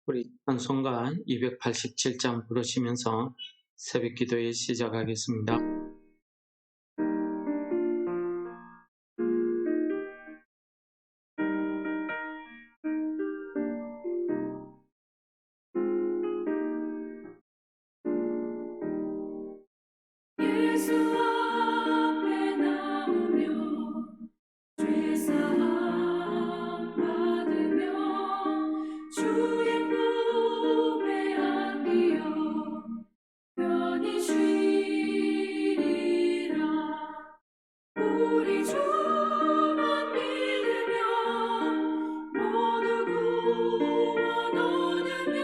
우리 찬송가 287장 부르시면서 새벽 기도에 시작하겠습니다. 예수 앞에 나오며 죄 사함 받으며 주의 품에 안기어 편히 쉬리라. 우리 주만 믿으며 모두 구원 얻으며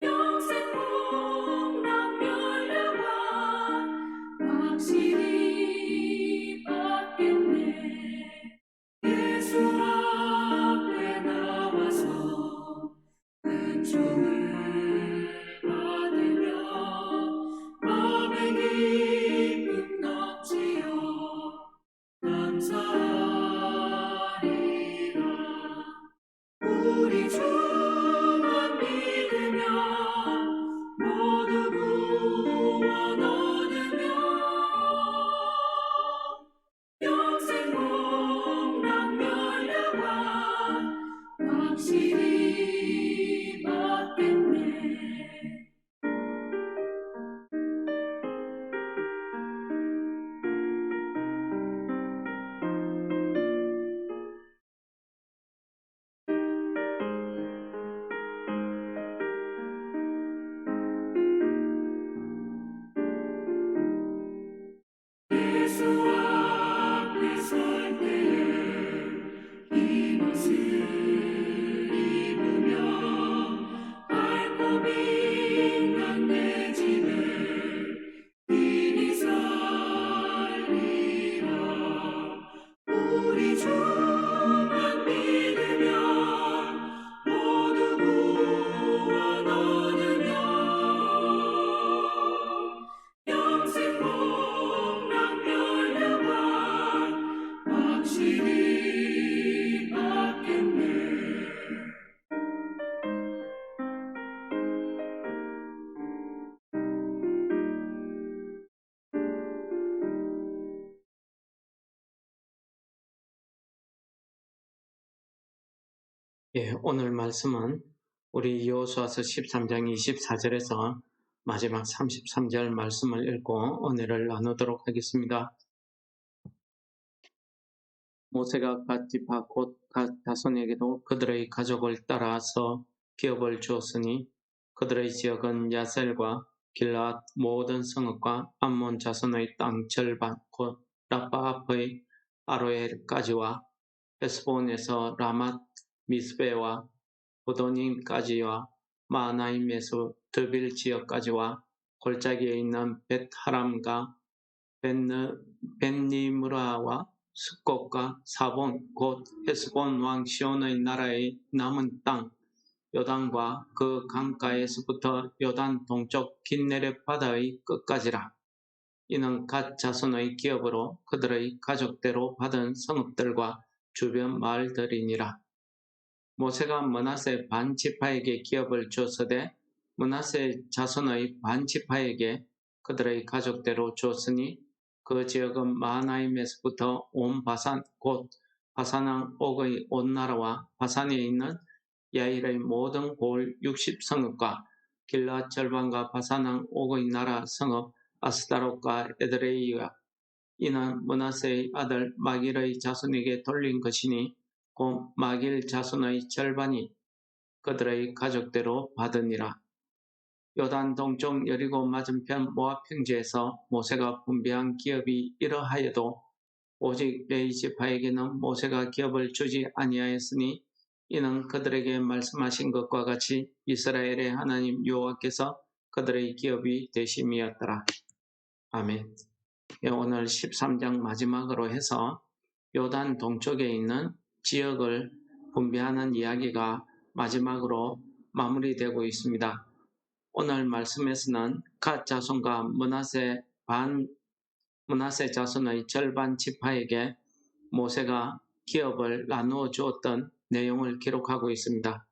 영생 복락 열려가 확실히 받겠네. 예수 앞에 나와서 은총을 받으며 마음의 기쁨 넘치어 감사하리라. 우리 주만 믿으며 모두 구원 얻으며 영생 복락 열려가 확실히 받겠네. 예수 앞에 설 때에 흰 옷을 입으며 밝고 빛난 내 집에 빛이 살리라. 우리 주만 믿으며 모두 구원 얻으며 영생 복락 열려가 확실히 받겠네. 오늘 말씀은 우리 여호수아서 13장 24절에서 마지막 33절 말씀을 읽고 은혜를 나누도록 하겠습니다. 모세가 갓 지파 곧 갓 자손에게도 그들의 가족을 따라서 기업을 주었으니 그들의 지역은 야셀과 길앗 모든 성읍과 암몬 자손의 땅 절반 곧 라파 앞의 아로엘까지와 헤스본에서 라맛 미스베와 보도님까지와 마하나임에서 드빌 지역까지와 골짜기에 있는 벳하람과 벳니므라와 숫곳과 사본 곧 헤스본 왕 시온의 나라의 남은 땅 요단과 그 강가에서부터 요단 동쪽 긴네렛 바다의 끝까지라. 이는 갓 자손의 기업으로 그들의 가족대로 받은 성읍들과 주변 마을들이니라. 모세가 므낫세 반 지파에게 기업을 주었으되 므낫세 자손의 반 지파에게 그들의 가족대로 주었으니 그 지역은 마하나임에서부터 온 바산 곧 바산왕 옥의 온 나라와 바산에 있는 야일의 모든 골 60성읍과 길앗 절반과 바산왕 옥의 나라 성읍 아스다롯과 에드레이와 이는 므낫세의 아들 마길의 자손에게 돌린 것이니 곧 마길 자손의 절반이 그들의 가족대로 받으니라. 요단 동쪽 여리고 맞은편 모압 평지에서 모세가 분배한 기업이 이러하여도 오직 레위 지파에게는 모세가 기업을 주지 아니하였으니 이는 그들에게 말씀하신 것과 같이 이스라엘의 하나님 여호와께서 그들의 기업이 되심이었더라. 아멘. 오늘 13장 마지막으로 해서 요단 동쪽에 있는 지역을 분배하는 이야기가 마지막으로 마무리되고 있습니다. 오늘 말씀에서는 갓 자손과 므낫세 자손의 절반 지파에게 모세가 기업을 나누어 주었던 내용을 기록하고 있습니다.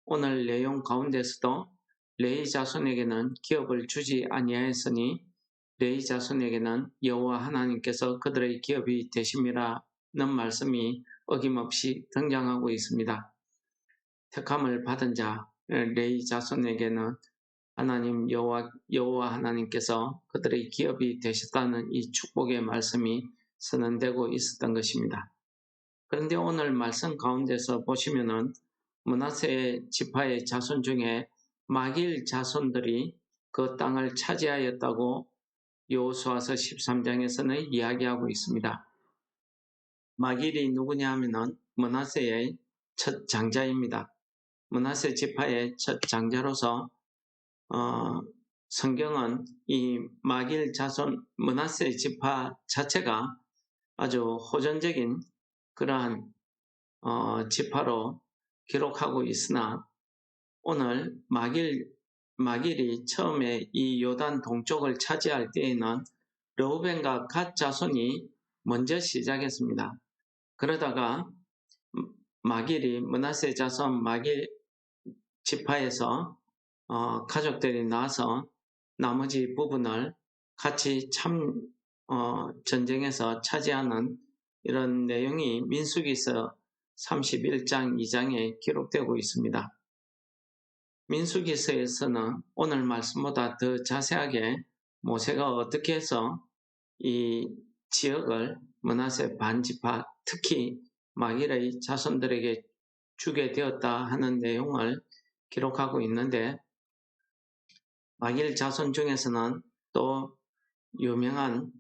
오늘 내용 가운데서도 레위 자손에게는 기업을 주지 아니하였으니 레위 자손에게는 여호와 하나님께서 그들의 기업이 되심이라는 말씀이 어김없이 등장하고 있습니다. 택함을 받은 자 레위 자손에게는 하나님 여호와 하나님께서 그들의 기업이 되셨다는 이 축복의 말씀이 선언되고 있었던 것입니다. 그런데 오늘 말씀 가운데서 보시면은 므낫세 지파의 자손 중에 마길 자손들이 그 땅을 차지하였다고 여호수아서 13장에서는 이야기하고 있습니다. 마길이 누구냐 하면은 므낫세의 첫 장자입니다. 므낫세 지파의 첫 장자로서 성경은 이 마길 자손 므낫세 지파 자체가 아주 호전적인 그러한 지파로 기록하고 있으나 오늘 마길이 처음에 이 요단 동쪽을 차지할 때에는 르우벤과 갓 자손이 먼저 시작했습니다. 그러다가 마길이 므낫세 자손 마길 지파에서 가족들이 나와서 나머지 부분을 같이 전쟁에서 차지하는 이런 내용이 민수기서 31장 2장에 기록되고 있습니다. 민수기서에서는 오늘 말씀보다 더 자세하게 모세가 어떻게 해서 이 지역을 므낫세 반지파 특히 마길의 자손들에게 주게 되었다 하는 내용을 기록하고 있는데 마길 자손 중에서는 또 유명한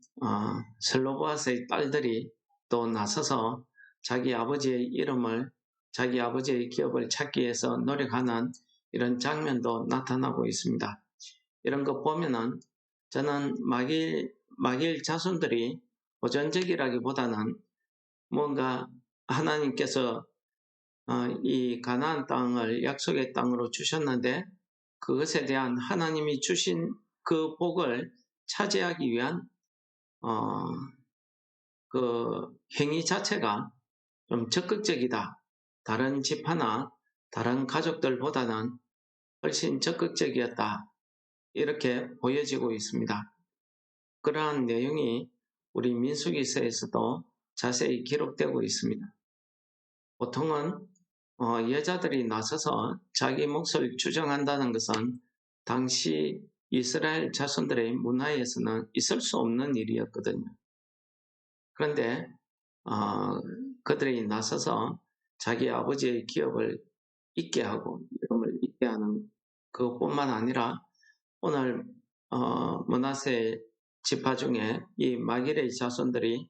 슬로보아스의 딸들이 또 나서서 자기 아버지의 기업을 찾기 위해서 노력하는 이런 장면도 나타나고 있습니다. 이런 거 보면은 저는 마길 자손들이 호전적이라기보다는 뭔가 하나님께서 이 가나안 땅을 약속의 땅으로 주셨는데 그것에 대한 하나님이 주신 그 복을 차지하기 위한 그 행위 자체가 좀 적극적이다. 다른 지파나 다른 가족들보다는 훨씬 적극적이었다. 이렇게 보여지고 있습니다. 그러한 내용이 우리 민수기서에서도 자세히 기록되고 있습니다. 보통은 여자들이 나서서 자기 몫을 주장한다는 것은 당시 이스라엘 자손들의 문화에서는 있을 수 없는 일이었거든요. 그런데 그들이 나서서 자기 아버지의 기업을 잊게 하고 이름을 잊게 하는 그것뿐만 아니라 오늘 므낫세 지파 중에 이 마길의 자손들이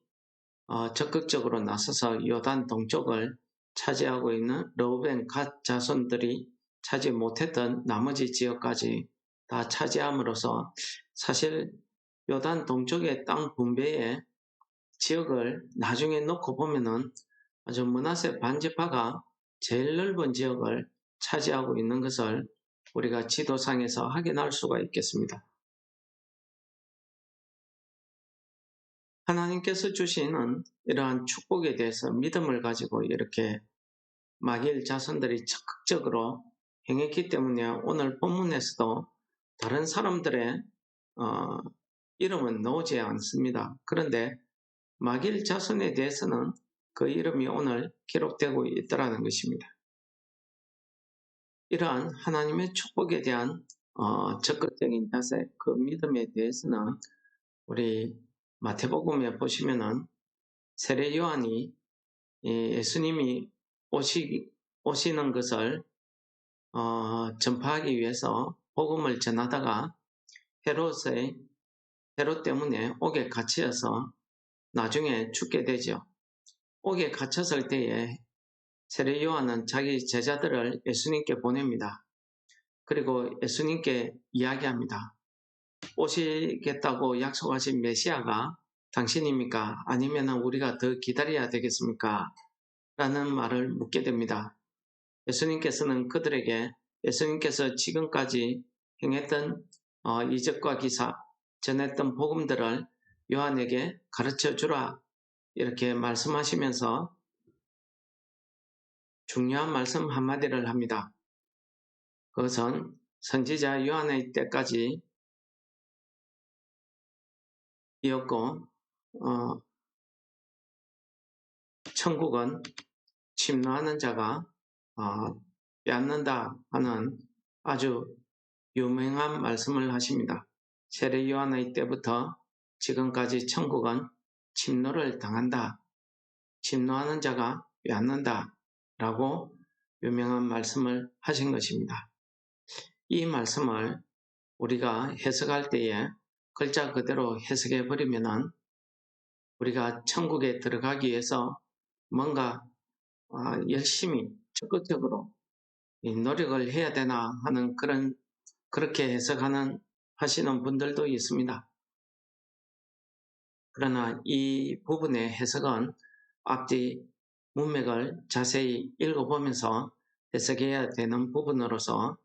적극적으로 나서서 요단 동쪽을 차지하고 있는 르우벤 갓 자손들이 차지 못했던 나머지 지역까지 다 차지함으로써 사실 요단 동쪽의 땅 분배의 지역을 나중에 놓고 보면은 아주 므낫세 반지파가 제일 넓은 지역을 차지하고 있는 것을 우리가 지도상에서 확인할 수가 있겠습니다. 하나님께서 주시는 이러한 축복에 대해서 믿음을 가지고 이렇게 마길 자손들이 적극적으로 행했기 때문에 오늘 본문에서도 다른 사람들의 이름은 나오지 않습니다. 그런데 마길 자손에 대해서는 그 이름이 오늘 기록되고 있다는 것입니다. 이러한 하나님의 축복에 대한 적극적인 자세, 그 믿음에 대해서는 우리 마태복음에 보시면은 세례 요한이 예수님이 오시는 것을 전파하기 위해서 복음을 전하다가 헤롯 때문에 옥에 갇혀서 나중에 죽게 되죠. 옥에 갇혔을 때에 세례 요한은 자기 제자들을 예수님께 보냅니다. 그리고 예수님께 이야기합니다. 오시겠다고 약속하신 메시아가 당신입니까? 아니면 우리가 더 기다려야 되겠습니까? 라는 말을 묻게 됩니다. 예수님께서는 그들에게 예수님께서 지금까지 행했던 이적과 기사, 전했던 복음들을 요한에게 가르쳐 주라 이렇게 말씀하시면서 중요한 말씀 한마디를 합니다. 그것은 선지자 요한의 때까지 이었고 천국은 침노하는 자가 빼앗는다 하는 아주 유명한 말씀을 하십니다. 세례 요한의 때부터 지금까지 천국은 침노를 당한다, 침노하는 자가 빼앗는다 라고 유명한 말씀을 하신 것입니다. 이 말씀을 우리가 해석할 때에 글자 그대로 해석해 버리면은 우리가 천국에 들어가기 위해서 뭔가 열심히 적극적으로 노력을 해야 되나 하는 그렇게 하시는 분들도 있습니다. 그러나 이 부분의 해석은 앞뒤 문맥을 자세히 읽어보면서 해석해야 되는 부분으로서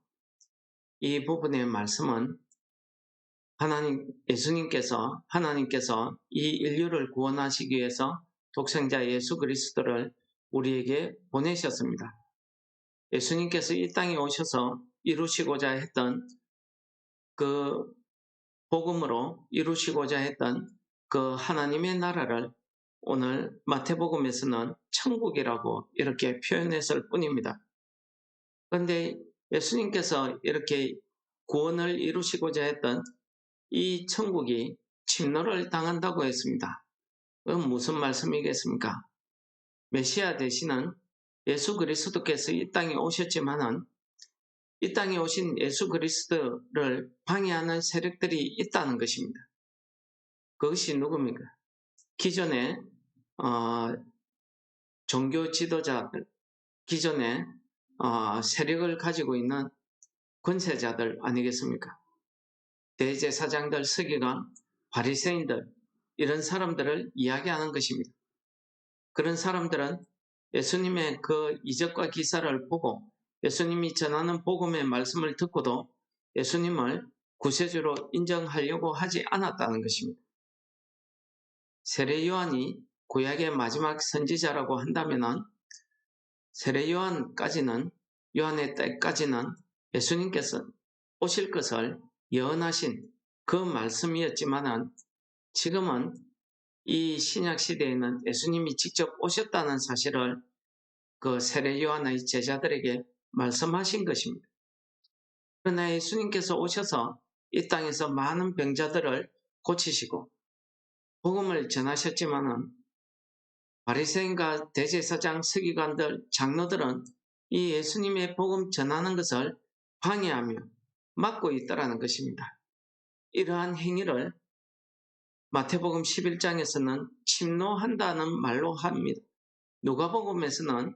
이 부분의 말씀은 예수님께서 하나님께서 이 인류를 구원하시기 위해서 독생자 예수 그리스도를 우리에게 보내셨습니다. 예수님께서 이 땅에 오셔서 이루시고자 했던 그 복음으로 이루시고자 했던 그 하나님의 나라를 오늘 마태복음에서는 천국이라고 이렇게 표현했을 뿐입니다. 그런데 예수님께서 이렇게 구원을 이루시고자 했던 이 천국이 침노를 당한다고 했습니다. 그건 무슨 말씀이겠습니까? 메시아 되시는 예수 그리스도께서 이 땅에 오셨지만은 이 땅에 오신 예수 그리스도를 방해하는 세력들이 있다는 것입니다. 그것이 누굽니까? 기존의 종교 지도자들, 기존의 세력을 가지고 있는 권세자들 아니겠습니까? 대제사장들, 서기관, 바리새인들 이런 사람들을 이야기하는 것입니다. 그런 사람들은 예수님의 그 이적과 기사를 보고 예수님이 전하는 복음의 말씀을 듣고도 예수님을 구세주로 인정하려고 하지 않았다는 것입니다. 세례 요한이 구약의 마지막 선지자라고 한다면 세례 요한의 때까지는 예수님께서 오실 것을 예언하신 그 말씀이었지만 지금은 이 신약 시대에는 예수님이 직접 오셨다는 사실을 그 세례 요한의 제자들에게 말씀하신 것입니다. 그러나 예수님께서 오셔서 이 땅에서 많은 병자들을 고치시고 복음을 전하셨지만은 바리새인과 대제사장, 서기관들, 장로들은 이 예수님의 복음 전하는 것을 방해하며 막고 있다라는 것입니다. 이러한 행위를 마태복음 11장에서는 침노한다는 말로 합니다. 누가복음에서는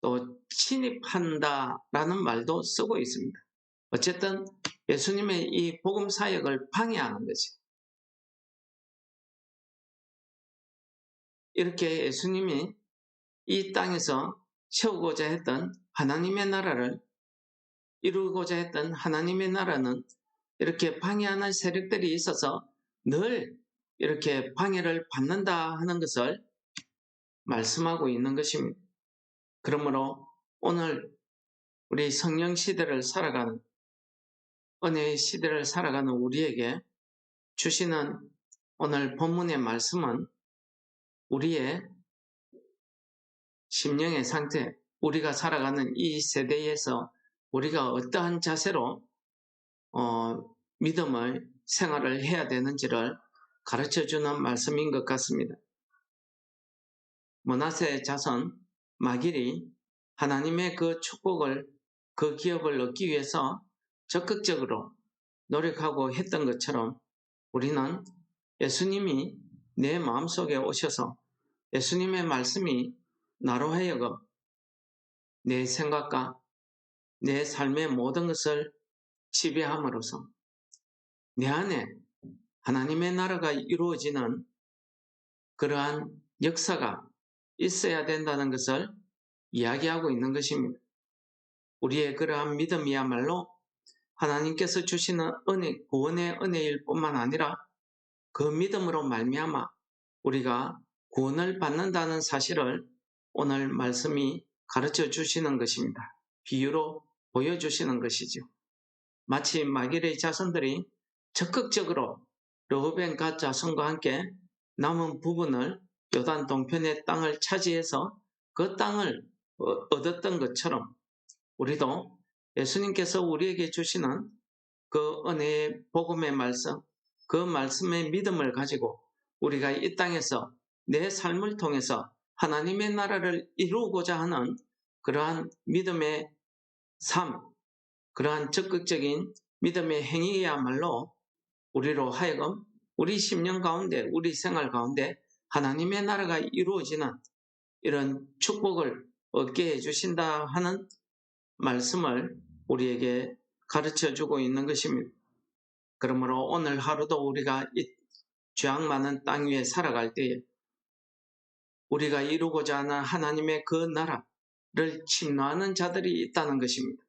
또 침입한다라는 말도 쓰고 있습니다. 어쨌든 예수님의 이 복음 사역을 방해하는 거죠. 이렇게 예수님이 이 땅에서 세우고자 했던 하나님의 나라를 이루고자 했던 하나님의 나라는 이렇게 방해하는 세력들이 있어서 늘 이렇게 방해를 받는다 하는 것을 말씀하고 있는 것입니다. 그러므로 오늘 우리 성령 시대를 살아가는 은혜의 시대를 살아가는 우리에게 주시는 오늘 본문의 말씀은 우리의 심령의 상태, 우리가 살아가는 이 세대에서 우리가 어떠한 자세로 믿음을 생활을 해야 되는지를 가르쳐주는 말씀인 것 같습니다. 므낫세 자손 마길이 하나님의 그 축복을, 그 기업을 얻기 위해서 적극적으로 노력하고 했던 것처럼 우리는 예수님이 내 마음속에 오셔서 예수님의 말씀이 나로 하여금 내 생각과 내 삶의 모든 것을 지배함으로써 내 안에 하나님의 나라가 이루어지는 그러한 역사가 있어야 된다는 것을 이야기하고 있는 것입니다. 우리의 그러한 믿음이야말로 하나님께서 주시는 은혜, 구원의 은혜일 뿐만 아니라 그 믿음으로 말미암아 우리가 구원을 받는다는 사실을 오늘 말씀이 가르쳐 주시는 것입니다. 비유로 보여주시는 것이죠. 마치 마길의 자손들이 적극적으로 르우벤 갓 자손과 함께 남은 부분을 요단 동편의 땅을 차지해서 그 땅을 얻었던 것처럼 우리도 예수님께서 우리에게 주시는 그 은혜의 복음의 말씀, 그 말씀의 믿음을 가지고 우리가 이 땅에서 내 삶을 통해서 하나님의 나라를 이루고자 하는 그러한 믿음의 삶, 그러한 적극적인 믿음의 행위야말로 우리로 하여금 우리 심령 가운데, 우리 생활 가운데 하나님의 나라가 이루어지는 이런 축복을 얻게 해주신다 하는 말씀을 우리에게 가르쳐 주고 있는 것입니다. 그러므로 오늘 하루도 우리가 이 죄악 많은 땅 위에 살아갈 때에 우리가 이루고자 하는 하나님의 그 나라를 침노하는 자들이 있다는 것입니다.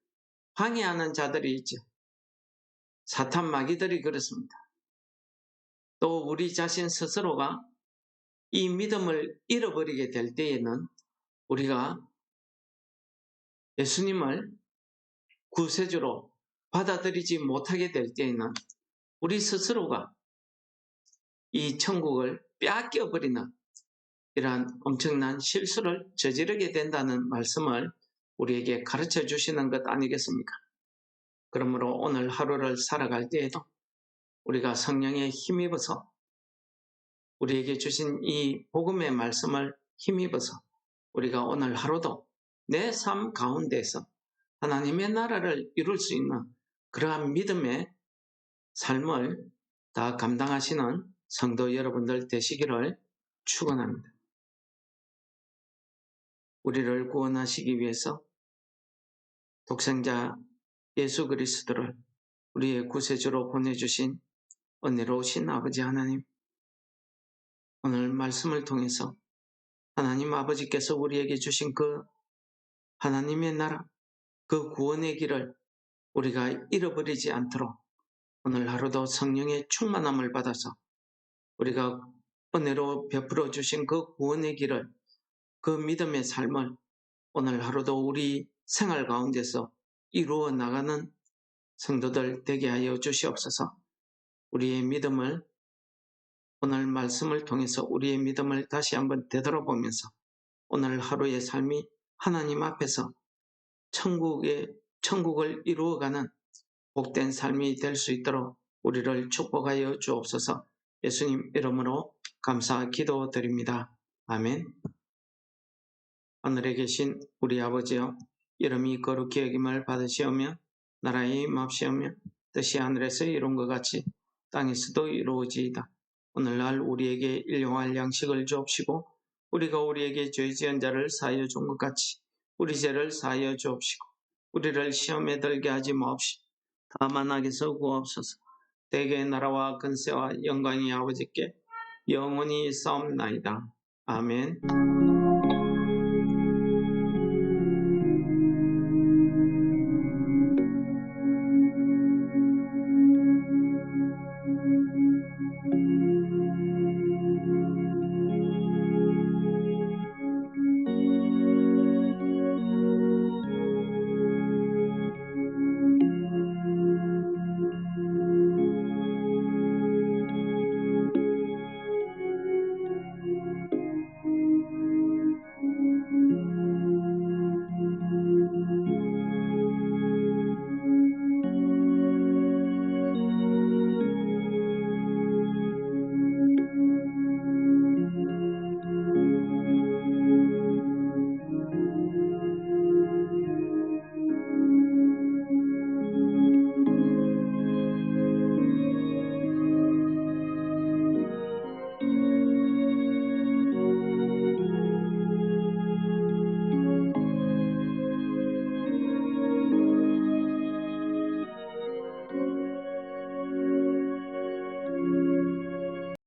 방해하는 자들이 있죠. 사탄 마귀들이 그렇습니다. 또 우리 자신 스스로가 이 믿음을 잃어버리게 될 때에는 우리가 예수님을 구세주로 받아들이지 못하게 될 때에는 우리 스스로가 이 천국을 빼앗겨버리는 이러한 엄청난 실수를 저지르게 된다는 말씀을 우리에게 가르쳐 주시는 것 아니겠습니까? 그러므로 오늘 하루를 살아갈 때에도 우리가 성령에 힘입어서 우리에게 주신 이 복음의 말씀을 힘입어서 우리가 오늘 하루도 내 삶 가운데서 하나님의 나라를 이룰 수 있는 그러한 믿음의 삶을 다 감당하시는 성도 여러분들 되시기를 축원합니다. 우리를 구원하시기 위해서 독생자 예수 그리스도를 우리의 구세주로 보내주신 은혜로우신 아버지 하나님, 오늘 말씀을 통해서 하나님 아버지께서 우리에게 주신 그 하나님의 나라, 그 구원의 길을 우리가 잃어버리지 않도록 오늘 하루도 성령의 충만함을 받아서 우리가 은혜로 베풀어 주신 그 구원의 길을, 그 믿음의 삶을 오늘 하루도 우리 생활 가운데서 이루어 나가는 성도들 되게 하여 주시옵소서. 우리의 믿음을, 오늘 말씀을 통해서 우리의 믿음을 다시 한번 되돌아보면서 오늘 하루의 삶이 하나님 앞에서 천국을 이루어가는 복된 삶이 될 수 있도록 우리를 축복하여 주옵소서. 예수님 이름으로 감사 기도드립니다. 아멘. 하늘에 계신 우리 아버지여, 이름이 거룩히 여김을 받으시오며 나라의 임합시오며 뜻이 하늘에서 이룬 것 같이 땅에서도 이루어지이다. 오늘날 우리에게 일용할 양식을 주옵시고 우리가 우리에게 죄 지은 자를 사하여 준 것 같이 우리 죄를 사하여 주옵시고 우리를 시험에 들게 하지 마옵시고 다만 악에서 구하옵소서. 대개의 나라와 근세와 영광이 아버지께 영원히 있사옵나이다. 아멘.